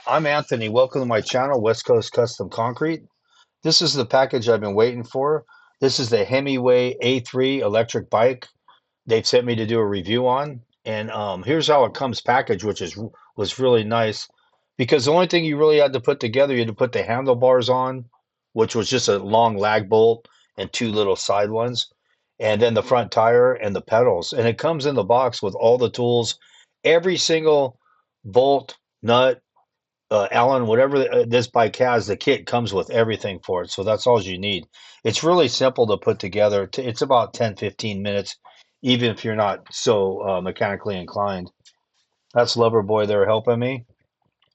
I'm Anthony. Welcome to my channel, West Coast Custom Concrete. This is the package I've been waiting for. This is the Himiway A3 electric bike they've sent me to do a review on. And here's how it comes packaged, which was really nice because the only thing you really had to put together, you had to put the handlebars on, which was just a long lag bolt and two little side ones, and then the front tire and the pedals. And it comes in the box with all the tools, every single bolt, nut, Allen, whatever this bike has, the kit comes with everything for it. So that's all you need. It's really simple to put together. It's about 10-15 minutes, even if you're not so mechanically inclined. That's Loverboy there helping me.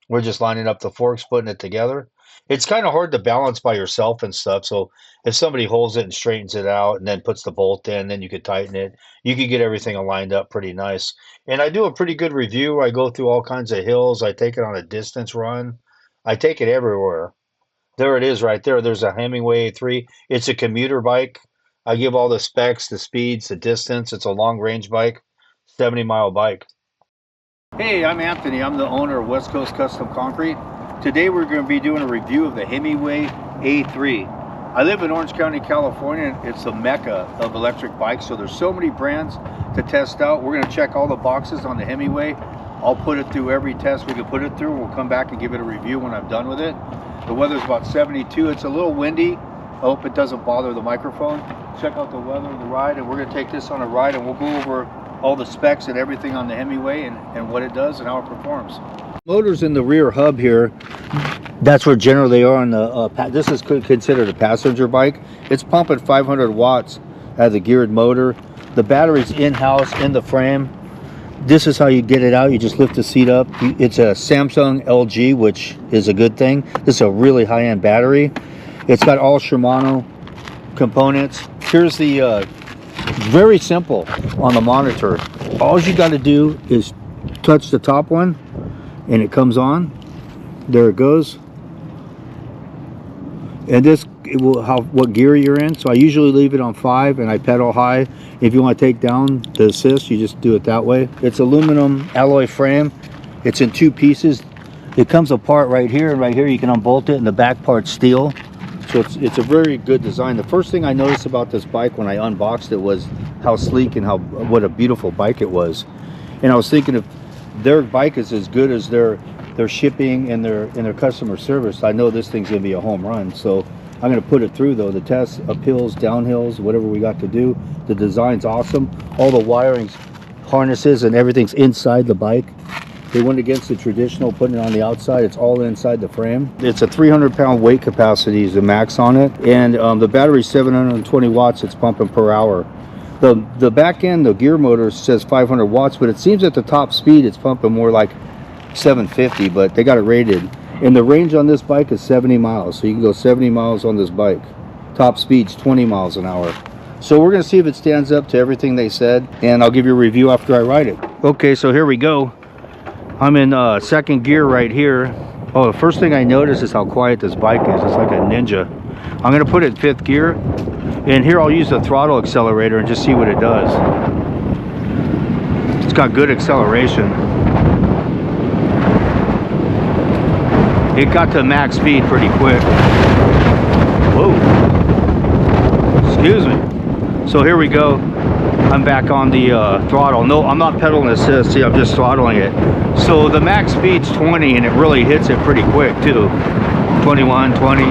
We're just lining up the forks, putting it together. It's kind of hard to balance by yourself and stuff. So if somebody holds it and straightens it out and then puts the bolt in, then you could tighten it. You could get everything lined up pretty nice. And I do a pretty good review. I go through all kinds of hills. I take it on a distance run. I take it everywhere. There it is right there. There's a Hemingway 3. It's a commuter bike. I give all the specs, the speeds, the distance. It's a long range bike, 70-mile bike. Hey, I'm Anthony. I'm the owner of West Coast Custom Concrete. Today we're going to be doing a review of the Himiway A3. I live in Orange County, California. It's the mecca of electric bikes, so there's so many brands to test out. We're going to check all the boxes on the Himiway. I'll put it through every test we can put it through. We'll come back and give it a review when I'm done with it. The weather's about 72. It's a little windy. I hope it doesn't bother the microphone. Check out the weather of the ride, and we're going to take this on a ride, and we'll go over all the specs and everything on the Himiway and what it does and how it performs. Motors in the rear hub here, that's where generally they are on the this is considered a passenger bike. It's pumping 500 watts out of the geared motor. The battery's in-house in the frame. This is how you get it out. You just lift the seat up. It's a Samsung LG, which is a good thing. This is a really high-end battery. It's got all Shimano components. Here's the very simple on the monitor. All you got to do is touch the top one and it comes on. There it goes. And this, it will what gear you're in. So I usually leave it on 5 and I pedal high. If you want to take down the assist, you just do it that way. It's aluminum alloy frame. It's in 2 pieces. It comes apart right here, and right here you can unbolt it, and the back part's steel. So it's a very good design. The first thing I noticed about this bike when I unboxed it was how sleek and what a beautiful bike it was. And I was thinking, if their bike is as good as their shipping and their customer service, I know this thing's gonna be a home run. So I'm gonna put it through though. The tests, uphills, downhills, whatever we got to do. The design's awesome. All the wiring's, harnesses, and everything's inside the bike. They went against the traditional putting it on the outside. It's all inside the frame. It's a 300-pound weight capacity is the max on it, and the battery's 720 watts. It's pumping per hour. The back end, the gear motor says 500 watts, but it seems at the top speed it's pumping more like 750. But they got it rated, and the range on this bike is 70 miles. So you can go 70 miles on this bike. Top speed's 20 miles an hour. So we're gonna see if it stands up to everything they said, and I'll give you a review after I ride it. Okay, so here we go. I'm in second gear right here. Oh, the first thing I notice is how quiet this bike is. It's like a ninja. I'm gonna put it in 5th gear, and here I'll use the throttle accelerator and just see what it does. It's got good acceleration. It got to max speed pretty quick. Whoa. Excuse me. So here we go. I'm back on the throttle. No, I'm not pedaling assist. See, I'm just throttling it. So the max speed's 20, and it really hits it pretty quick too. 21, 20.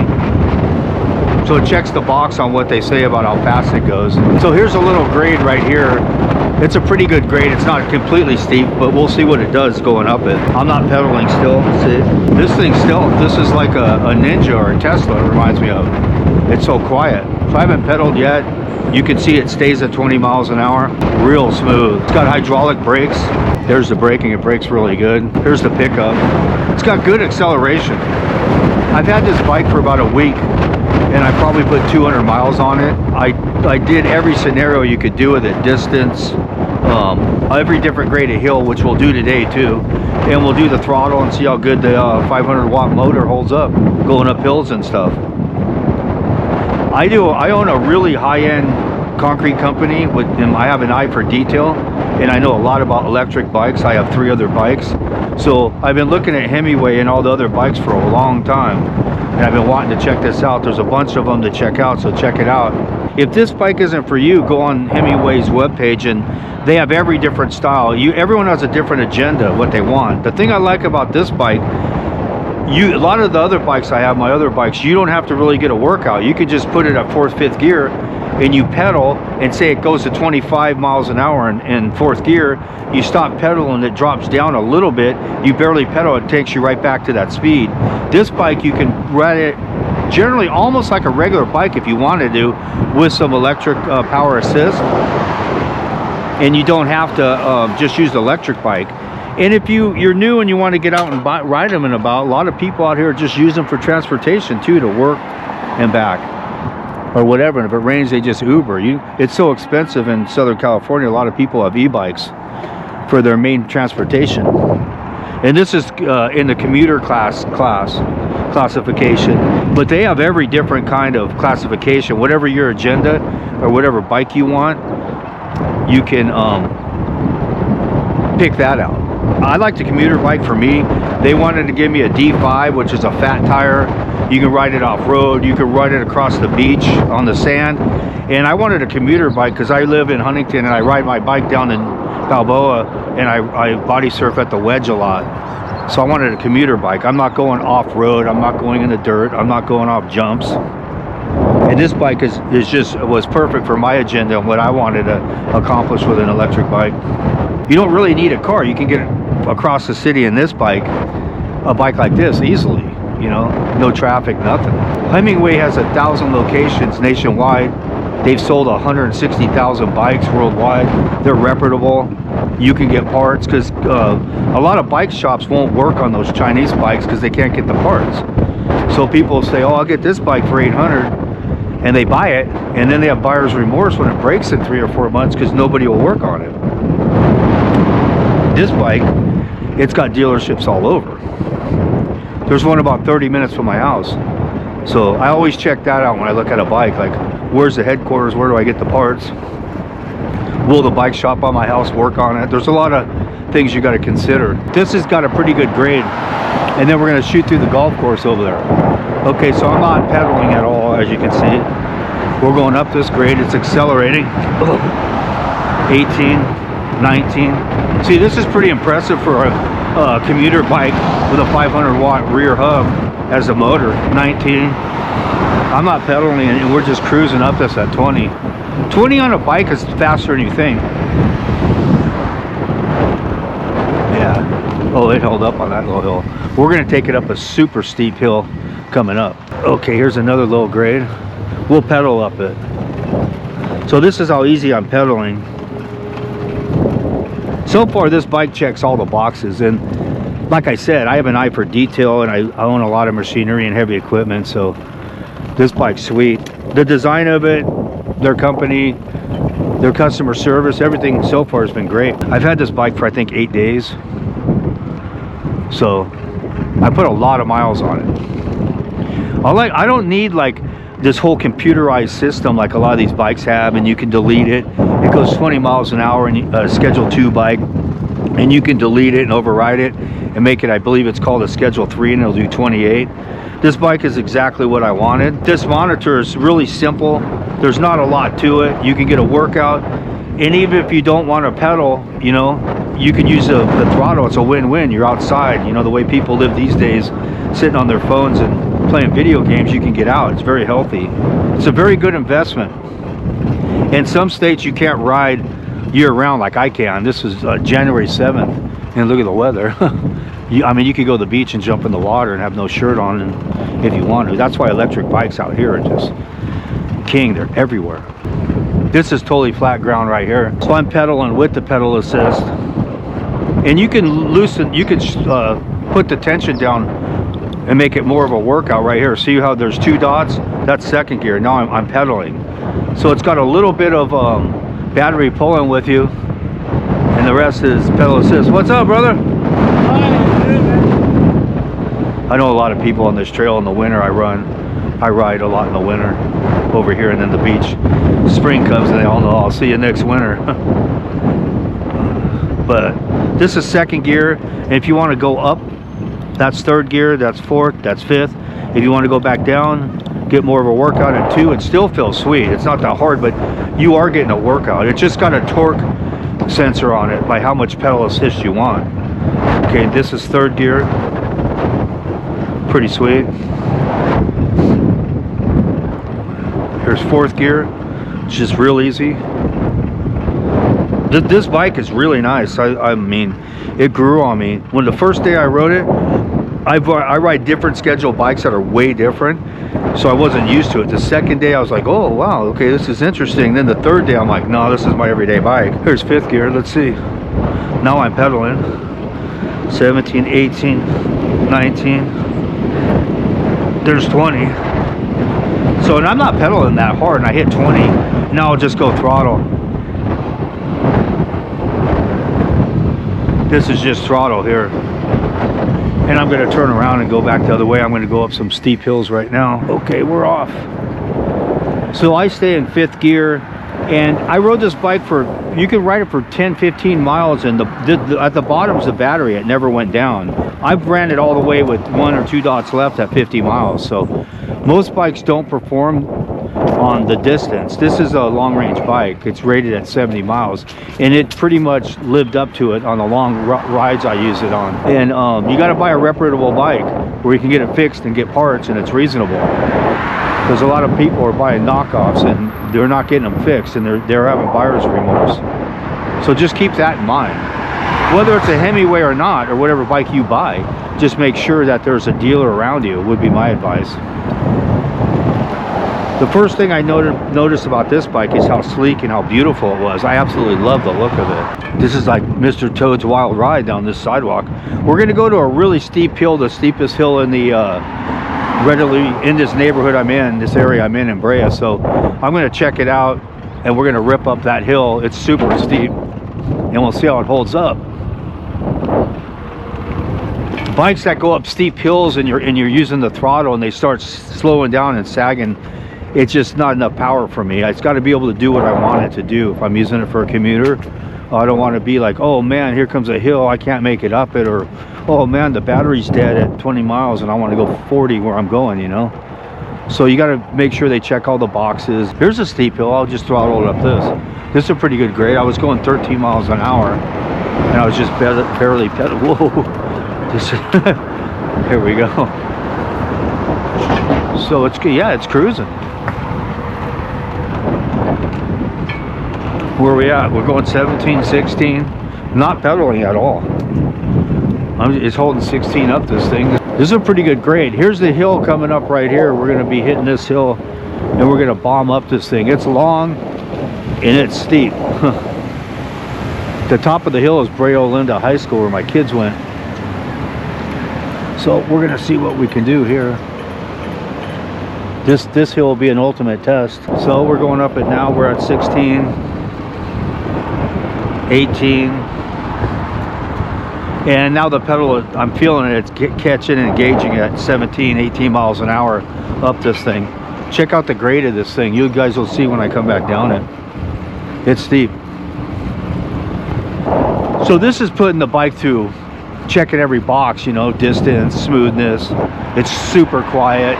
So it checks the box on what they say about how fast it goes. So here's a little grade right here. It's a pretty good grade. It's not completely steep, but we'll see what it does going up it. I'm not pedaling still. See, this thing still, this is like a Ninja or a Tesla, it reminds me of. It's so quiet. So I haven't pedaled yet. You can see it stays at 20 miles an hour. Real smooth. It's got hydraulic brakes. There's the braking. It brakes really good. Here's the pickup. It's got good acceleration. I've had this bike for about a week, and I probably put 200 miles on it. I did every scenario you could do with it. Distance, every different grade of hill, which we'll do today too. And we'll do the throttle and see how good the 500 watt motor holds up going up hills and stuff. I own a really high-end concrete company with them. I have an eye for detail, and I know a lot about electric bikes. I have 3 other bikes, so I've been looking at Himiway and all the other bikes for a long time, and I've been wanting to check this out. There's a bunch of them to check out, so check it out. If this bike isn't for you, go on Himiway's webpage, and they have every different style. Everyone has a different agenda, what they want. The thing I like about this bike, a lot of the other bikes I have, my other bikes, you don't have to really get a workout. You can just put it at 4th, 5th gear, and you pedal, and say it goes to 25 miles an hour in 4th gear. You stop pedaling, it drops down a little bit. You barely pedal, it takes you right back to that speed. This bike, you can ride it generally almost like a regular bike if you wanted to, with some electric power assist, and you don't have to just use the electric bike. And if you're new and you want to get out and ride them and about, a lot of people out here just use them for transportation too, to work and back or whatever. And if it rains, they just Uber. It's so expensive in Southern California, a lot of people have e-bikes for their main transportation. And this is in the commuter classification, but they have every different kind of classification. Whatever your agenda or whatever bike you want, you can pick that out. I like the commuter bike for me. They wanted to give me a D5, which is a fat tire. You can ride it off-road, you can ride it across the beach on the sand. And I wanted a commuter bike because I live in Huntington and I ride my bike down in Balboa, and I body surf at the Wedge a lot. So I wanted a commuter bike. I'm not going off-road, I'm not going in the dirt, I'm not going off jumps. And this bike was perfect for my agenda and what I wanted to accomplish with an electric bike. You don't really need a car. You can get across the city in this bike, a bike like this, easily. You know, no traffic, nothing. Himiway has 1,000 locations nationwide. They've sold 160,000 bikes worldwide. They're reputable. You can get parts, because a lot of bike shops won't work on those Chinese bikes because they can't get the parts. So people say, oh, I'll get this bike for 800, and they buy it, and then they have buyer's remorse when it breaks in 3 or 4 months because nobody will work on it. This bike, it's got dealerships all over. There's one about 30 minutes from my house. So I always check that out when I look at a bike, like, where's the headquarters, where do I get the parts? Will the bike shop on my house work on it? There's a lot of things you got to consider. This has got a pretty good grade, and then we're going to shoot through the golf course over there. Okay, so I'm not pedaling at all, as you can see. We're going up this grade, it's accelerating. 18, 19. See, this is pretty impressive for a commuter bike with a 500 watt rear hub as a motor. 19. I'm not pedaling, and we're just cruising up this at 20. 20 on a bike is faster than you think. Yeah. Oh, it held up on that little hill. We're going to take it up a super steep hill coming up. Okay, here's another low grade. We'll pedal up it. So this is how easy I'm pedaling. So far, this bike checks all the boxes, and like I said, I have an eye for detail, and I own a lot of machinery and heavy equipment, so this bike's sweet. The design of it, their company, their customer service, everything so far has been great. I've had this bike for I think 8 days, so I put a lot of miles on it. I don't need like this whole computerized system like a lot of these bikes have, and you can delete it. It goes 20 miles an hour in a Schedule 2 bike, and you can delete it and override it and make it, I believe it's called a Schedule 3, and it'll do 28. This bike is exactly what I wanted. This monitor is really simple. There's not a lot to it. You can get a workout, and even if you don't want to pedal, you know, you can use the throttle. It's a win-win. You're outside. You know, the way people live these days, sitting on their phones and playing video games, you can get out. It's very healthy. It's a very good investment. In some states you can't ride year-round like I can. This is January 7th, and look at the weather. I mean, you could go to the beach and jump in the water and have no shirt on, and if you want to. That's why electric bikes out here are just king. They're everywhere. This is totally flat ground right here. So I'm pedaling with the pedal assist, and you can loosen, you can put the tension down and make it more of a workout right here. See how there's 2 dots? That's second gear. Now I'm pedaling. So it's got a little bit of battery pulling with you, and the rest is pedal assist. What's up, brother? I know a lot of people on this trail in the winter. I ride a lot in the winter over here, and then the beach. Spring comes and they all know I'll see you next winter. but this is second gear. And if you want to go up, that's third gear, that's fourth, that's fifth. If you want to go back down, get more of a workout at 2, it still feels sweet. It's not that hard, but you are getting a workout. It's just got a torque sensor on it by how much pedal assist you want. Okay, this is third gear. Pretty sweet. Here's fourth gear. It's just real easy. This bike is really nice. I mean, it grew on me. When the first day I rode it, I ride different schedule bikes that are way different, so I wasn't used to it. The second day I was like, oh wow, okay, this is interesting. Then the third day I'm like, no, this is my everyday bike. Here's fifth gear. Let's see. Now I'm pedaling. 17, 18, 19. There's 20. So, and I'm not pedaling that hard, and I hit 20. Now I'll just go throttle. This is just throttle here. And I'm going to turn around and go back the other way. I'm going to go up some steep hills right now. Okay, we're off. So I stay in fifth gear, and I rode this bike for, you can ride it for 10, 15 miles, and at the bottom's the battery. It never went down. I've ran it all the way with 1 or 2 dots left at 50 miles. So most bikes don't perform on the distance. This is a long-range bike. It's rated at 70 miles, and it pretty much lived up to it on the long rides I use it on. And you got to buy a reputable bike where you can get it fixed and get parts, and it's reasonable. Because a lot of people are buying knockoffs and they're not getting them fixed, and they're having buyer's remorse. So just keep that in mind. Whether it's a Himiway or not, or whatever bike you buy, just make sure that there's a dealer around you, would be my advice. The first thing I noticed about this bike is how sleek and how beautiful it was. I absolutely love the look of it. This is like Mr. Toad's Wild Ride down this sidewalk. We're going to go to a really steep hill, the steepest hill in the in this neighborhood I'm in, this area I'm in Brea. So I'm going to check it out, and we're going to rip up that hill. It's super steep, and we'll see how it holds up. Bikes that go up steep hills and you're using the throttle and they start slowing down and sagging, it's just not enough power for me. It's got to be able to do what I want it to do. If I'm using it for a commuter, I don't want to be like, oh man, here comes a hill, I can't make it up it, or oh man, the battery's dead at 20 miles and I want to go 40 where I'm going, you know. So you got to make sure they check all the boxes. Here's a steep hill. I'll just throttle it up this. This is a pretty good grade. I was going 13 miles an hour and I was just barely pedaling. Whoa. Here we go. So it's, yeah, it's cruising. Where are we at? We're going 17, 16. Not pedaling at all. It's holding 16 up this thing. This is a pretty good grade. Here's the hill coming up right here. We're going to be hitting this hill and we're going to bomb up this thing. It's long and it's steep. The top of the hill is Brea Olinda High School where my kids went. So we're going to see what we can do here. This hill will be an ultimate test. So we're going up it now. We're at 16, 18. And now the pedal, I'm feeling it, it's catching and engaging at 17, 18 miles an hour up this thing. Check out the grade of this thing. You guys will see when I come back down it. It's steep. So this is putting the bike through, checking every box, you know, distance, smoothness. It's super quiet.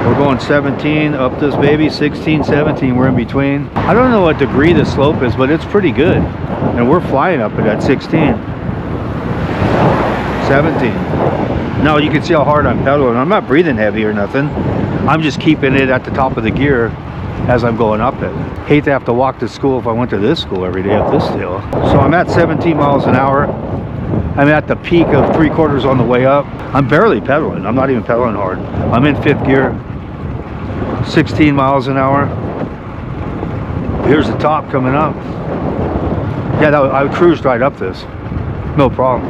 We're going 17 up this baby, 16, 17, we're in between. I don't know what degree the slope is, but it's pretty good. And we're flying up it at 16. 17. Now you can see how hard I'm pedaling. I'm not breathing heavy or nothing. I'm just keeping it at the top of the gear as I'm going up it. Hate to have to walk to school if I went to this school every day up this hill. So I'm at 17 miles an hour. I'm at the peak of 3/4 on the way up. I'm barely pedaling. I'm not even pedaling hard. I'm in fifth gear. 16 miles an hour. Here's the top coming up. Yeah, I cruised right up this. No problem.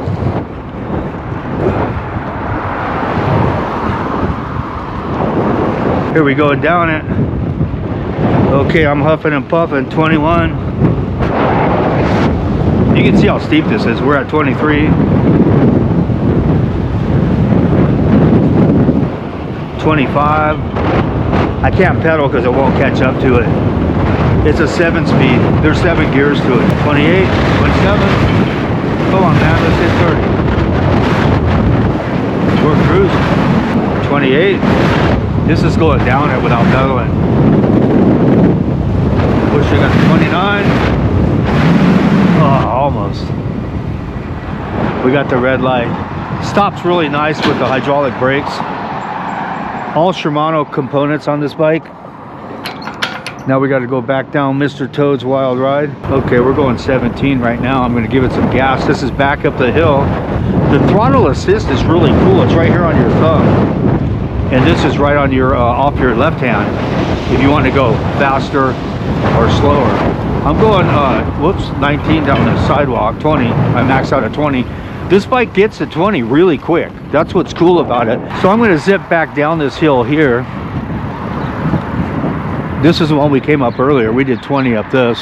Here we go down it. Okay, I'm huffing and puffing. 21. You can see how steep this is. We're at 23. 25. I can't pedal because it won't catch up to it. It's a 7-speed. There's 7 gears to it. 28, 27. Come on, man, let's hit 30. We're cruising. 28. This is going down it without pedaling. Pushing at 29. Oh, almost. We got the red light. Stops really nice with the hydraulic brakes. All Shimano components on this bike. Now we got to go back down Mr. Toad's Wild Ride. Okay, we're going 17 right now. I'm going to give it some gas. This is back up the hill. The throttle assist is really cool. It's right here on your thumb. And this is right on your off your left hand if you want to go faster or slower. I'm going, 19 down the sidewalk, 20. I maxed out at 20. This bike gets to 20 really quick. That's what's cool about it. So I'm going to zip back down this hill here. This is the one we came up earlier. We did 20 up this.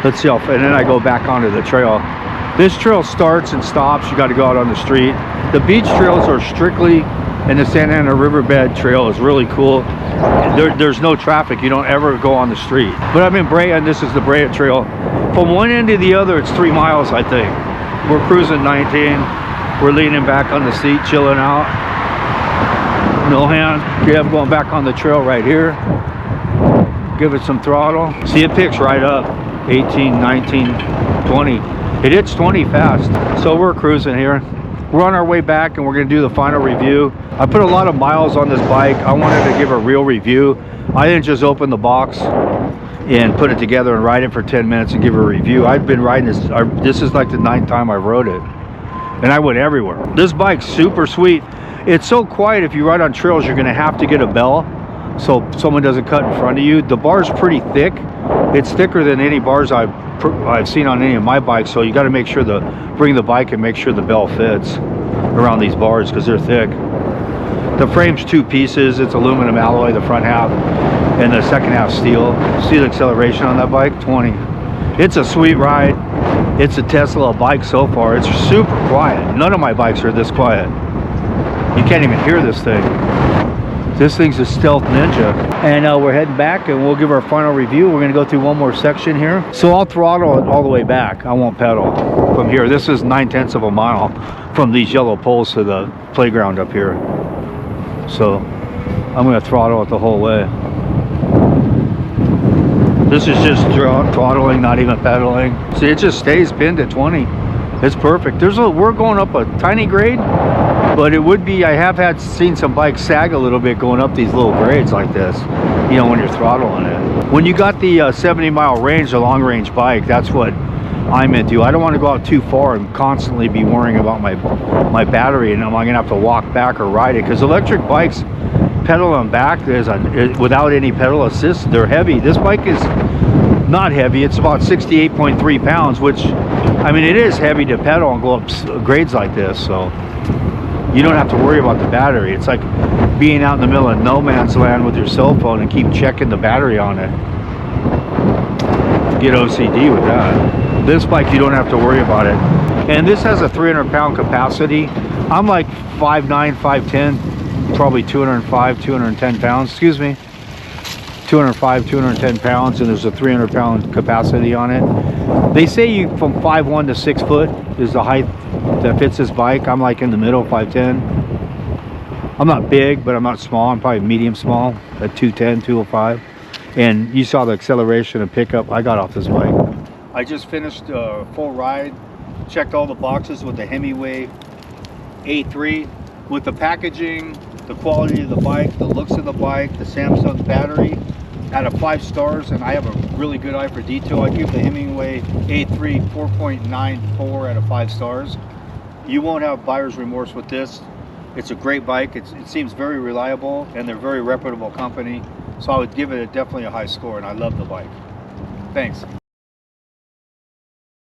Let's see how, and then I go back onto the trail. This trail starts and stops. You got to go out on the street. The beach trails are strictly, and the Santa Ana Riverbed Trail is really cool. There's no traffic. You don't ever go on the street. But I'm in Brea, and this is the Brea Trail. From one end to the other, it's 3 miles, I think. We're cruising 19. We're leaning back on the seat, chilling out. No hand. Okay, I'm going back on the trail right here. Give it some throttle. See, it picks right up. 18, 19, 20. It hits 20 fast. So we're cruising here. We're on our way back and we're going to do the final review. I put a lot of miles on this bike. I wanted to give a real review. I didn't just open the box and put it together and ride it for 10 minutes and give a review. I've been riding this. This is like the 9th time I rode it. And I went everywhere. This bike's super sweet. It's so quiet. If you ride on trails, you're going to have to get a bell so someone doesn't cut in front of you. The bar's pretty thick. It's thicker than any bars I've seen on any of my bikes, so you got to make sure bring the bike and make sure the bell fits around these bars because they're thick. The frame's 2 pieces. It's aluminum alloy, the front half, and the second half steel. See the acceleration on that bike? 20. It's a sweet ride. It's a Tesla bike so far. It's super quiet. None of my bikes are this quiet. You can't even hear this thing. This thing's a stealth ninja. And we're heading back and we'll give our final review. We're going to go through one more section here. So I'll throttle it all the way back. I won't pedal from here. This is 9/10 of a mile from these yellow poles to the playground up here. So I'm going to throttle it the whole way. This is just throttling, not even pedaling. See, it just stays pinned at 20. It's perfect. We're going up a tiny grade, but it would be, I have seen some bikes sag a little bit going up these little grades like this, you know, when you're throttling it. When you got the 70-mile range, a long range bike, that's what I'm into. I don't want to go out too far and constantly be worrying about my battery and am I gonna have to walk back or ride it, because electric bikes, pedaling back, without any pedal assist, they're heavy. This bike is not heavy. It's about 68.3 pounds, which, I mean, it is heavy to pedal and go up grades like this, so you don't have to worry about the battery. It's like being out in the middle of no man's land with your cell phone and keep checking the battery on it. Get OCD with that. This bike, you don't have to worry about it. And this has a 300-pound capacity. I'm like 5'9", 5'10", probably 205, 210 pounds, excuse me. 205, 210 pounds, and there's a 300-pound capacity on it. They say from 5'1" to 6 foot is the height that fits this bike. I'm like in the middle, 5'10". I'm not big, but I'm not small. I'm probably medium small at 210, 205. And you saw the acceleration and pickup I got off this bike. I just finished a full ride, checked all the boxes with the Himiway A3, with the packaging, the quality of the bike, the looks of the bike, the Samsung battery. Out of 5 stars, and I have a really good eye for detail. I give the Himiway A3 4.94 out of 5 stars. You won't have buyer's remorse with this. It's a great bike. It seems very reliable, and they're a very reputable company. So I would give it definitely a high score, and I love the bike. Thanks.